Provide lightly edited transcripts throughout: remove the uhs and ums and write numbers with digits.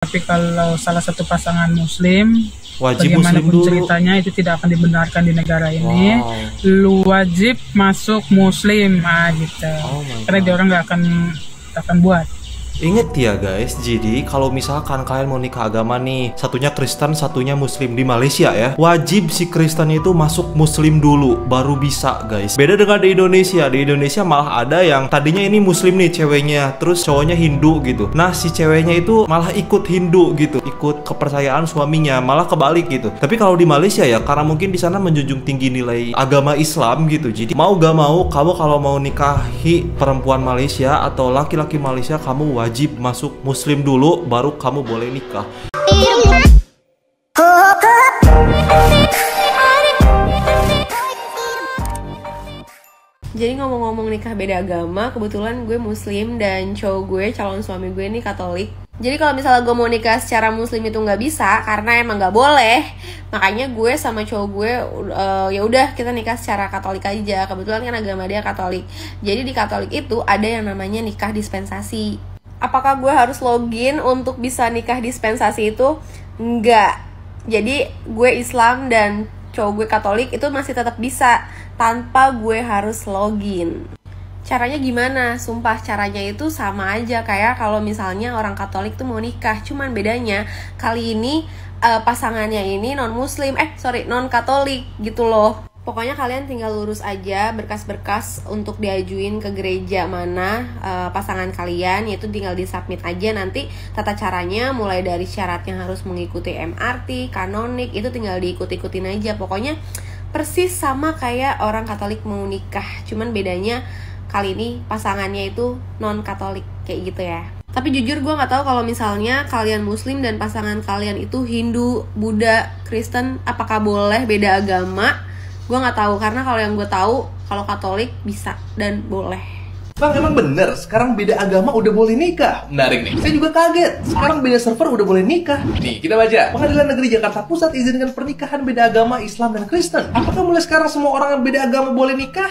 Tapi kalau salah satu pasangan muslim, Wajib muslim bagaimanapun dulu. ceritanya itu tidak akan dibenarkan di negara ini. Wow. Lu wajib masuk muslim, gitu. Oh my Karena God. dia orang nggak akan buat. Ingat ya guys, jadi kalau misalkan kalian mau nikah agama nih, satunya Kristen, satunya Muslim di Malaysia ya, wajib si Kristen itu masuk Muslim dulu, baru bisa guys. Beda dengan di Indonesia malah ada yang tadinya ini Muslim nih ceweknya, terus cowoknya Hindu gitu. Nah si ceweknya itu malah ikut Hindu gitu, ikut kepercayaan suaminya, malah kebalik gitu. Tapi kalau di Malaysia ya, karena mungkin di sana menjunjung tinggi nilai agama Islam gitu, jadi mau gak mau kamu kalau mau nikahi perempuan Malaysia atau laki-laki Malaysia, kamu wajib masuk Muslim dulu, baru kamu boleh nikah. Jadi ngomong-ngomong nikah beda agama, kebetulan gue muslim dan cowok gue, calon suami gue ini Katolik. Jadi kalau misalnya gue mau nikah secara muslim itu nggak bisa karena emang nggak boleh. Makanya gue sama cowok gue ya udah kita nikah secara Katolik aja. Kebetulan kan agama dia Katolik. Jadi di Katolik itu ada yang namanya nikah dispensasi. Apakah gue harus login untuk bisa nikah dispensasi itu? Enggak. Jadi gue Islam dan cowok gue Katolik itu masih tetap bisa tanpa gue harus login. Caranya gimana? Sumpah caranya itu sama aja kayak kalau misalnya orang Katolik tuh mau nikah. Cuman bedanya kali ini pasangannya ini non Katolik gitu loh. Pokoknya kalian tinggal lurus aja berkas-berkas untuk diajuin ke gereja mana pasangan kalian, yaitu tinggal disubmit aja. Nanti tata caranya mulai dari syaratnya harus mengikuti MRT, kanonik, itu tinggal diikut-ikutin aja. Pokoknya persis sama kayak orang Katolik mau nikah, cuman bedanya kali ini pasangannya itu non Katolik kayak gitu ya. Tapi jujur gue nggak tahu kalau misalnya kalian Muslim dan pasangan kalian itu Hindu, Buddha, Kristen, apakah boleh beda agama? Gue nggak tahu, karena kalau yang gue tahu kalau Katolik bisa dan boleh. Bang, emang bener sekarang beda agama udah boleh nikah? Menarik nih. Saya juga kaget. Sekarang beda server udah boleh nikah. Nih, kita baca. Pengadilan Negeri Jakarta Pusat izinkan pernikahan beda agama Islam dan Kristen. Apakah mulai sekarang semua orang yang beda agama boleh nikah?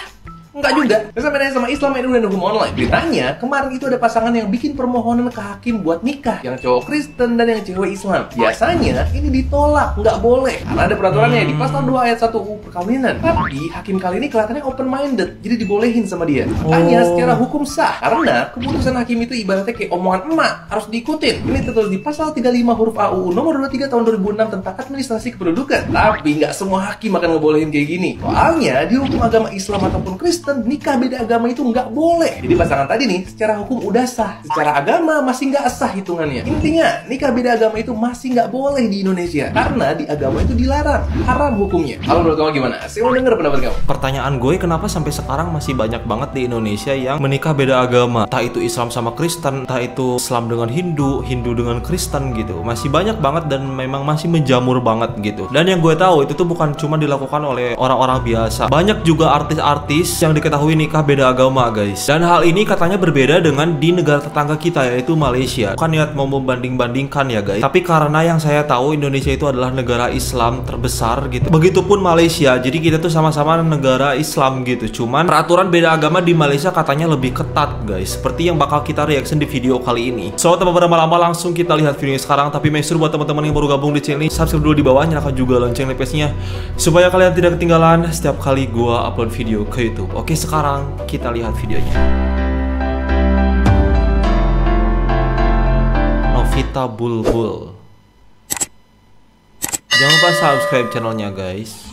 Enggak juga. Bisa bedanya sama Islam NU dan hukum online. Beritanya, kemarin itu ada pasangan yang bikin permohonan ke hakim buat nikah. Yang cowok Kristen dan yang cewek Islam. Biasanya ini ditolak, nggak boleh. Karena ada peraturannya di pasal 2 ayat 1 UU Perkawinan. Tapi hakim kali ini kelihatannya open minded, jadi dibolehin sama dia. Makanya secara hukum sah. Karena keputusan hakim itu ibaratnya kayak omongan emak, harus diikutin. Ini tertulis di pasal 35 huruf AUU nomor 23 tahun 2006 tentang administrasi kependudukan. Tapi nggak semua hakim akan ngebolehin kayak gini. Soalnya di hukum agama Islam ataupun Kristen, nikah beda agama itu nggak boleh. Jadi pasangan tadi nih secara hukum udah sah, secara agama masih nggak sah hitungannya. Intinya nikah beda agama itu masih nggak boleh di Indonesia karena di agama itu dilarang, haram hukumnya. Kalau menurut kamu gimana? Saya mau denger pendapat kamu. Pertanyaan gue, kenapa sampai sekarang masih banyak banget di Indonesia yang menikah beda agama? Entah itu Islam sama Kristen, entah itu Islam dengan Hindu, Hindu dengan Kristen gitu. Masih banyak banget dan memang masih menjamur banget gitu. Dan yang gue tahu itu tuh bukan cuma dilakukan oleh orang-orang biasa. Banyak juga artis-artis yang diketahui nikah beda agama guys. Dan hal ini katanya berbeda dengan di negara tetangga kita yaitu Malaysia. Bukan niat mau membanding-bandingkan ya guys, tapi karena yang saya tahu Indonesia itu adalah negara Islam terbesar gitu. Begitupun Malaysia. Jadi kita tuh sama-sama negara Islam gitu. Cuman peraturan beda agama di Malaysia katanya lebih ketat guys, seperti yang bakal kita reaction di video kali ini. So tanpa berlama-lama langsung kita lihat videonya sekarang. Tapi make sure buat teman-teman yang baru gabung di channel ini, subscribe dulu di bawah, nyalakan juga lonceng lepesnya supaya kalian tidak ketinggalan setiap kali gua upload video ke YouTube. Oke, sekarang kita lihat videonya. Novita Bulbul. Jangan lupa subscribe channelnya guys.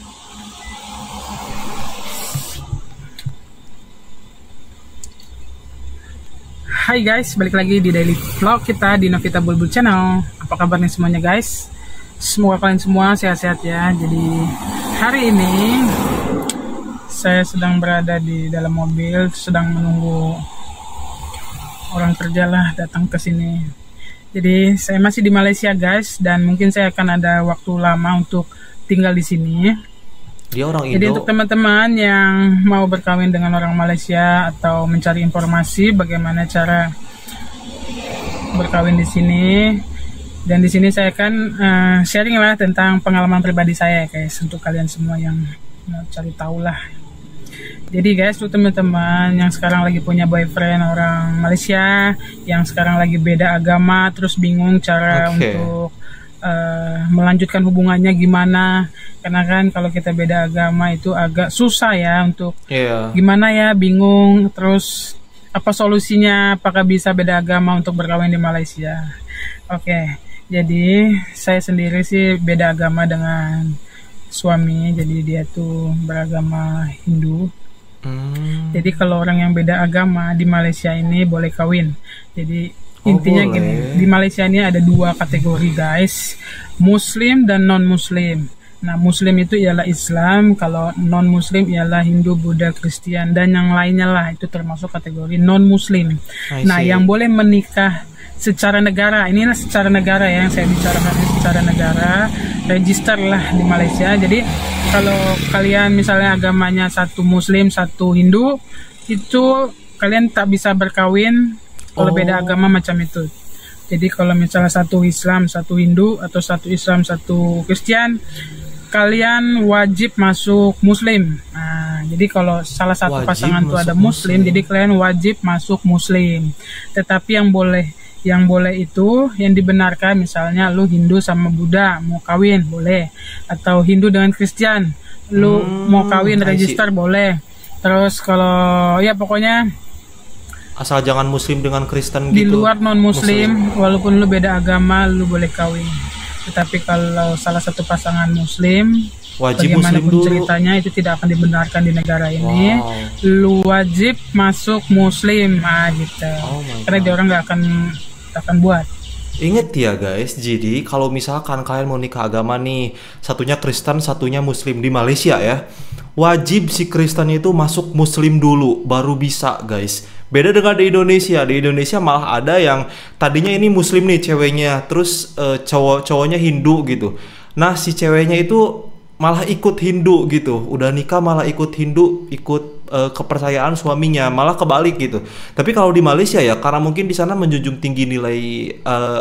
Hai guys, balik lagi di daily vlog kita di Novita Bulbul Channel. Apa kabar nih semuanya guys? Semoga kalian semua sehat-sehat ya. Jadi hari ini saya sedang berada di dalam mobil, sedang menunggu orang kerja lah datang ke sini. Jadi saya masih di Malaysia guys, dan mungkin saya akan ada waktu lama untuk tinggal di sini. Dia orang Indo. Jadi untuk teman-teman yang mau berkawin dengan orang Malaysia atau mencari informasi bagaimana cara berkawin di sini, dan di sini saya akan sharing lah tentang pengalaman pribadi saya guys, untuk kalian semua yang mau cari tahu lah. Jadi guys, tuh teman-teman yang sekarang lagi punya boyfriend orang Malaysia, yang sekarang lagi beda agama, terus bingung cara untuk melanjutkan hubungannya gimana, karena kan kalau kita beda agama itu agak susah ya untuk gimana ya, bingung. Terus apa solusinya, apakah bisa beda agama untuk berkawin di Malaysia? Oke, jadi saya sendiri sih beda agama dengan suami, jadi dia tuh beragama Hindu. Jadi kalau orang yang beda agama di Malaysia ini boleh kawin. Jadi intinya gini, di Malaysia ini ada 2 kategori guys, Muslim dan non-Muslim. Nah, Muslim itu ialah Islam, kalau non-Muslim ialah Hindu, Buddha, Kristen, dan yang lainnya lah, itu termasuk kategori non-Muslim. Nah, yang boleh menikah secara negara, inilah secara negara ya, yang saya bicarakan secara negara, register lah di Malaysia. Jadi kalau kalian misalnya agamanya satu Muslim, satu Hindu, itu kalian tak bisa berkawin kalau beda agama macam itu. Jadi kalau misalnya satu Islam, satu Hindu, atau satu Islam, satu Kristen, kalian wajib masuk Muslim. Nah, jadi kalau salah satu pasangan itu ada Muslim, jadi kalian wajib masuk Muslim. Tetapi yang boleh itu, yang dibenarkan, misalnya lu Hindu sama Buddha mau kawin boleh, atau Hindu dengan Kristen lu mau kawin register boleh. Terus kalau ya pokoknya asal jangan Muslim dengan Kristen gitu. Di luar non-Muslim, walaupun lu beda agama, lu boleh kawin. Tetapi kalau salah satu pasangan Muslim, wajib Muslim dulu. Ceritanya itu tidak akan dibenarkan di negara ini. Lu wajib masuk Muslim, gitu. Karena dia orang nggak akan buat. Ingat ya guys, jadi kalau misalkan kalian mau nikah agama nih, satunya Kristen, satunya Muslim di Malaysia ya, wajib si Kristen itu masuk Muslim dulu, baru bisa guys. Beda dengan di Indonesia malah ada yang tadinya ini Muslim nih ceweknya, terus cowoknya Hindu gitu. Nah si ceweknya itu malah ikut Hindu gitu, udah nikah malah ikut Hindu, ikut kepercayaan suaminya, malah kebalik gitu. Tapi kalau di Malaysia ya, karena mungkin di sana menjunjung tinggi nilai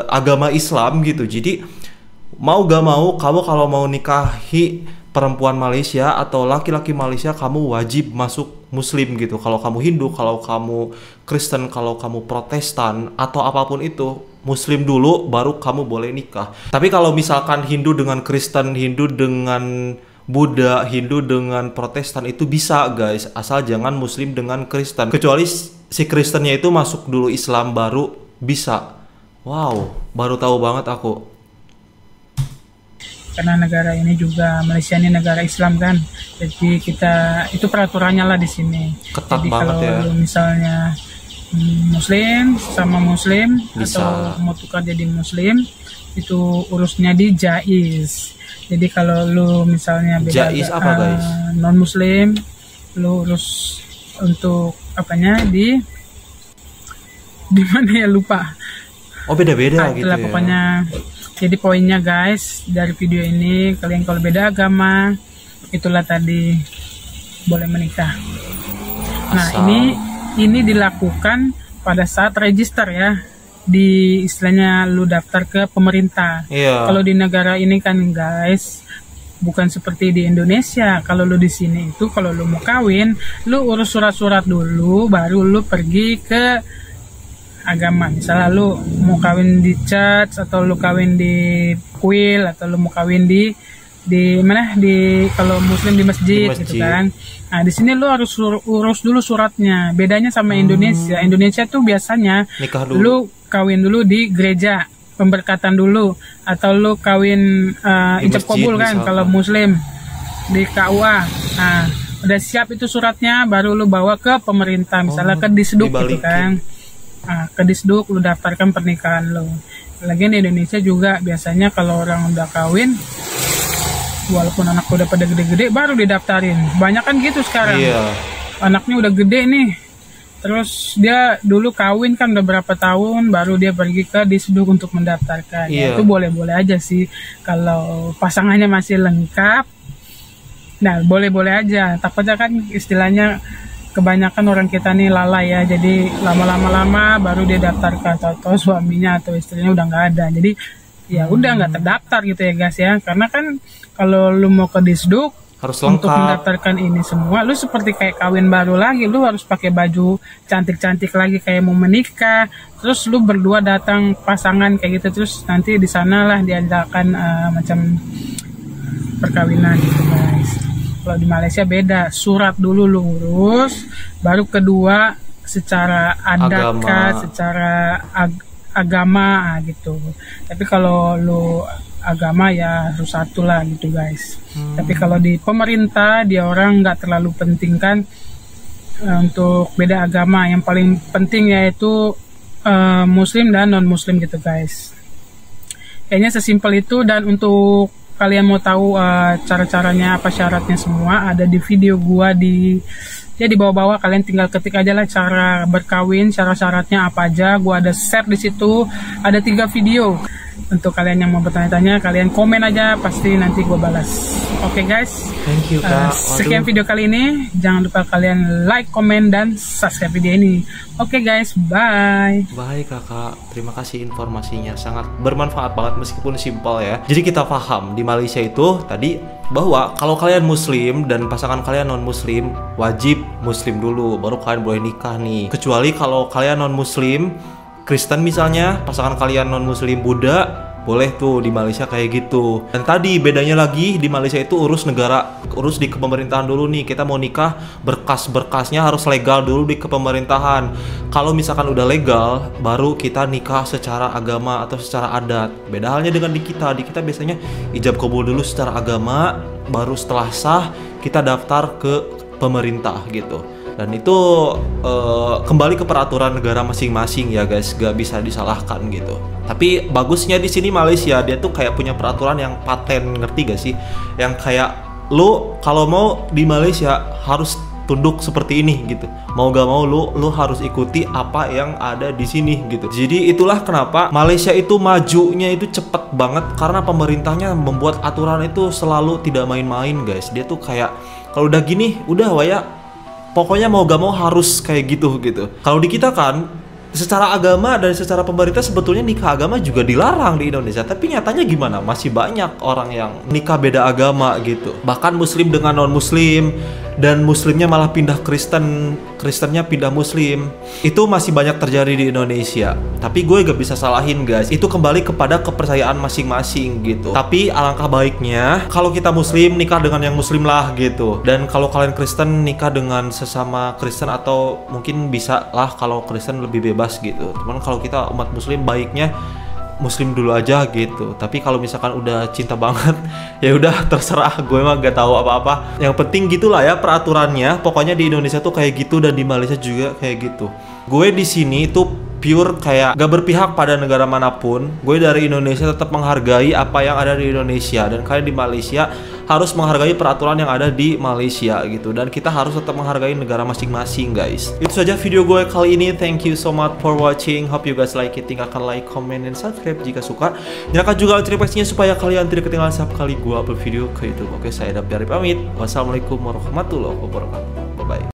agama Islam gitu, jadi mau gak mau kamu kalau mau nikahi perempuan Malaysia atau laki-laki Malaysia, kamu wajib masuk Muslim gitu. Kalau kamu Hindu, kalau kamu Kristen, kalau kamu Protestan atau apapun itu, Muslim dulu baru kamu boleh nikah. Tapi kalau misalkan Hindu dengan Kristen, Hindu dengan Buddha, Hindu dengan Protestan itu bisa guys, asal jangan Muslim dengan Kristen. Kecuali si Kristennya itu masuk dulu Islam baru bisa. Wow, baru tahu banget aku. Karena negara ini juga, Malaysia ini negara Islam kan, jadi kita itu peraturannya lah di sini. Ketat jadi banget kalau ya. Misalnya Muslim sama Muslim bisa. Atau mau tukar jadi Muslim, itu urusnya di JAIS. Jadi kalau lu misalnya beda JAIS apa guys? Non Muslim, lu urus untuk apanya di mana ya, lupa. Oh beda-beda gitu ya. Pokoknya. Jadi poinnya guys, dari video ini, kalian kalau beda agama, itulah tadi, boleh menikah. Nah ini dilakukan pada saat register ya, di istilahnya lu daftar ke pemerintah. Kalau di negara ini kan guys, bukan seperti di Indonesia. Kalau lu di sini itu, kalau lu mau kawin, lu urus surat-surat dulu, baru lu pergi ke agama. Misalnya lu mau kawin di church, atau lu kawin di kuil, atau lu mau kawin di mana, di kalau Muslim di masjid gitu kan. Nah di sini lu harus urus dulu suratnya. Bedanya sama Indonesia. Indonesia tuh biasanya lu kawin dulu di gereja, pemberkatan dulu, atau lu kawin ijab kabul kan kalau Muslim di KUA. Nah udah siap itu suratnya, baru lu bawa ke pemerintah, misalnya ke Disduk gitu kan. Nah, ke Disduk lu daftarkan pernikahan lu. Lagian di Indonesia juga biasanya kalau orang udah kawin, walaupun anak udah pada gede-gede, baru didaftarin. Banyak kan gitu sekarang. Anaknya udah gede nih, terus dia dulu kawin kan udah berapa tahun, baru dia pergi ke Disduk untuk mendaftarkan. Ya, itu boleh-boleh aja sih kalau pasangannya masih lengkap. Nah boleh-boleh aja. Takutnya kan istilahnya kebanyakan orang kita nih lalai ya, jadi lama-lama baru dia daftarkan, atau suaminya atau istrinya udah nggak ada, jadi ya udah nggak terdaftar gitu ya guys ya. Karena kan kalau lu mau ke Disduk, Harus untuk lengkap. mendaftarkan ini semua. Lu seperti kayak kawin baru lagi, lu harus pakai baju cantik-cantik lagi kayak mau menikah. Terus lu berdua datang pasangan kayak gitu, terus nanti di sanalah diadakan macam perkawinan gitu guys. Kalau di Malaysia beda, surat dulu lu urus, baru kedua secara adat kah, secara agama gitu. Tapi kalau lu agama ya harus satu lah gitu guys. Tapi kalau di pemerintah dia orang nggak terlalu pentingkan untuk beda agama. Yang paling penting yaitu muslim dan non muslim gitu guys. Kayaknya sesimpel itu. Dan untuk kalian mau tahu cara-caranya apa syaratnya semua ada di video gua di bawah-bawah. Kalian tinggal ketik aja lah cara berkawin, syarat-syaratnya apa aja. Gua ada share di situ, ada 3 video. Untuk kalian yang mau bertanya-tanya, kalian komen aja, pasti nanti gue balas. Oke guys, thank you Kak. Sekian video kali ini. Jangan lupa kalian like, komen, dan subscribe video ini. Oke guys, bye. Bye Kakak, terima kasih informasinya, sangat bermanfaat banget meskipun simpel ya. Jadi kita paham di Malaysia itu tadi bahwa kalau kalian muslim dan pasangan kalian non muslim, wajib muslim dulu baru kalian boleh nikah nih. Kecuali kalau kalian non muslim, Kristen misalnya, pasangan kalian non muslim Buddha, boleh tuh di Malaysia kayak gitu. Dan tadi bedanya lagi di Malaysia itu urus negara, urus di kepemerintahan dulu nih. Kita mau nikah, berkas-berkasnya harus legal dulu di kepemerintahan. Kalau misalkan udah legal, baru kita nikah secara agama atau secara adat. Beda halnya dengan di kita biasanya ijab kabul dulu secara agama, baru setelah sah kita daftar ke pemerintah gitu. Dan itu kembali ke peraturan negara masing-masing ya guys, gak bisa disalahkan gitu. Tapi bagusnya di sini Malaysia dia tuh kayak punya peraturan yang paten, ngerti gak sih? Yang kayak lu kalau mau di Malaysia harus tunduk seperti ini gitu. Mau gak mau lu harus ikuti apa yang ada di sini gitu. Jadi itulah kenapa Malaysia itu majunya itu cepet banget, karena pemerintahnya membuat aturan itu selalu tidak main-main guys. Dia tuh kayak kalau udah gini udah waya, pokoknya mau gak mau harus kayak gitu. Kalau di kita kan secara agama dan secara pemerintah sebetulnya nikah agama juga dilarang di Indonesia. Tapi nyatanya gimana? Masih banyak orang yang nikah beda agama gitu. Bahkan muslim dengan non muslim, dan muslimnya malah pindah Kristen, Kristennya pindah muslim. Itu masih banyak terjadi di Indonesia. Tapi gue gak bisa salahin guys, itu kembali kepada kepercayaan masing-masing gitu. Tapi alangkah baiknya kalau kita muslim nikah dengan yang muslim lah gitu. Dan kalau kalian Kristen nikah dengan sesama Kristen, atau mungkin bisa lah kalau Kristen lebih bebas gitu. Cuman kalau kita umat muslim baiknya muslim dulu aja gitu. Tapi kalau misalkan udah cinta banget ya udah terserah, gue mah gak tahu apa-apa. Yang penting gitulah ya peraturannya. Pokoknya di Indonesia tuh kayak gitu, dan di Malaysia juga kayak gitu. Gue di sini tuh pure kayak gak berpihak pada negara manapun. Gue dari Indonesia tetap menghargai apa yang ada di Indonesia, dan kalian di Malaysia harus menghargai peraturan yang ada di Malaysia gitu. Dan kita harus tetap menghargai negara masing-masing guys. Itu saja video gue kali ini. Thank you so much for watching. Hope you guys like it. Tinggalkan like, comment, dan subscribe jika suka. Nyalakan juga notifikasinya supaya kalian tidak ketinggalan setiap kali gue upload video ke YouTube. Oke, saya Dapyari pamit. Wassalamualaikum warahmatullahi wabarakatuh.